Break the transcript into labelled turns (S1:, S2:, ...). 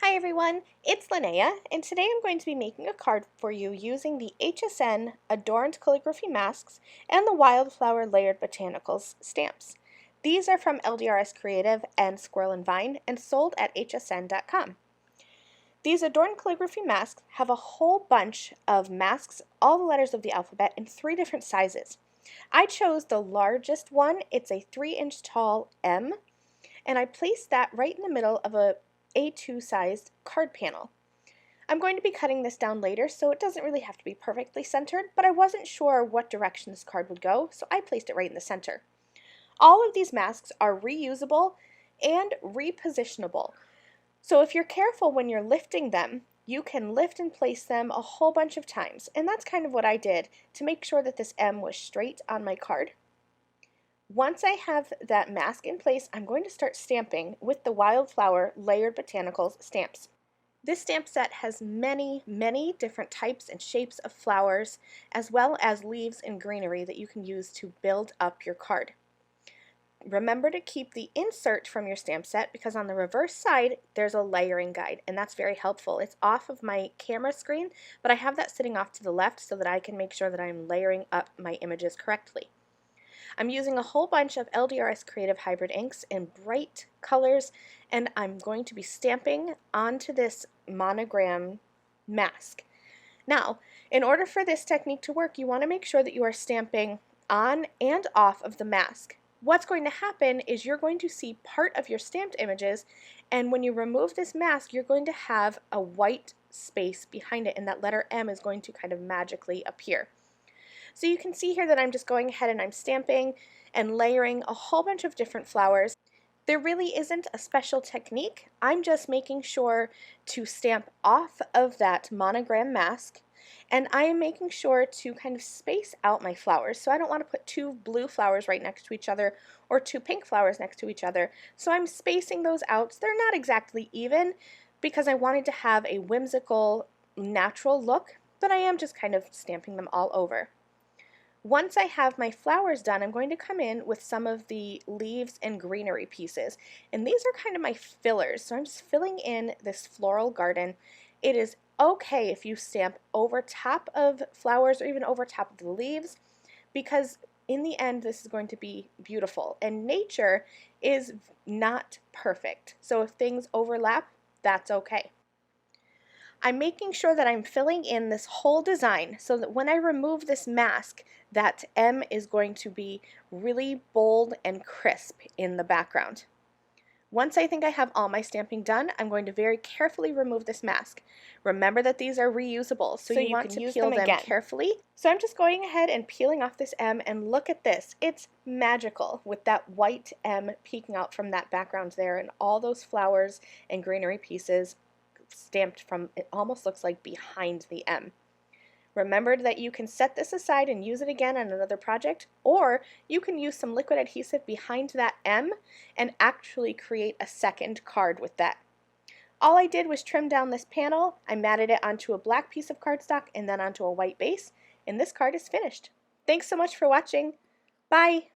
S1: Hi everyone, it's Lynnea, and today I'm going to be making a card for you using the HSN Adorned Calligraphy Masks and the Wildflower Layered Botanicals Stamps. These are from LDRS Creative and Squirrel and Vine and sold at hsn.com. These Adorned Calligraphy Masks have a whole bunch of masks, all the letters of the alphabet, in 3 different sizes. I chose the largest one. It's a 3-inch tall M, and I placed that right in the middle of a A2 sized card panel. I'm going to be cutting this down later, so it doesn't really have to be perfectly centered, but I wasn't sure what direction this card would go, so I placed it right in the center. All of these masks are reusable and repositionable, so if you're careful when you're lifting them, you can lift and place them a whole bunch of times, and that's kind of what I did to make sure that this M was straight on my card. Once I have that mask in place, I'm going to start stamping with the Wildflower Layered Botanicals Stamps. This stamp set has many different types and shapes of flowers, as well as leaves and greenery that you can use to build up your card. Remember to keep the insert from your stamp set because on the reverse side there's a layering guide, and that's very helpful. It's off of my camera screen, but I have that sitting off to the left so that I can make sure that I'm layering up my images correctly. I'm using a whole bunch of LDRS Creative Hybrid inks in bright colors, and I'm going to be stamping onto this monogram mask. Now, in order for this technique to work, you want to make sure that you are stamping on and off of the mask. What's going to happen is you're going to see part of your stamped images, and when you remove this mask, you're going to have a white space behind it, and that letter M is going to kind of magically appear. So you can see here that I'm just going ahead and I'm stamping and layering a whole bunch of different flowers. There really isn't a special technique. I'm just making sure to stamp off of that monogram mask, and I am making sure to kind of space out my flowers. So I don't want to put 2 blue flowers right next to each other or 2 pink flowers next to each other. So I'm spacing those out. They're not exactly even because I wanted to have a whimsical, natural look, but I am just kind of stamping them all over. Once I have my flowers done, I'm going to come in with some of the leaves and greenery pieces. And these are kind of my fillers. So I'm just filling in this floral garden. It is okay if you stamp over top of flowers or even over top of the leaves, because in the end this is going to be beautiful. And nature is not perfect. So if things overlap, that's okay. I'm making sure that I'm filling in this whole design so that when I remove this mask, that M is going to be really bold and crisp in the background. Once I think I have all my stamping done, I'm going to very carefully remove this mask. Remember that these are reusable, so you want to peel them carefully. So I'm just going ahead and peeling off this M, and look at this. It's magical with that white M peeking out from that background there and all those flowers and greenery pieces stamped from, it almost looks like behind the M. Remember that you can set this aside and use it again on another project, or you can use some liquid adhesive behind that M and actually create a second card with that. All I did was trim down this panel, I matted it onto a black piece of cardstock and then onto a white base, and this card is finished. Thanks so much for watching. Bye!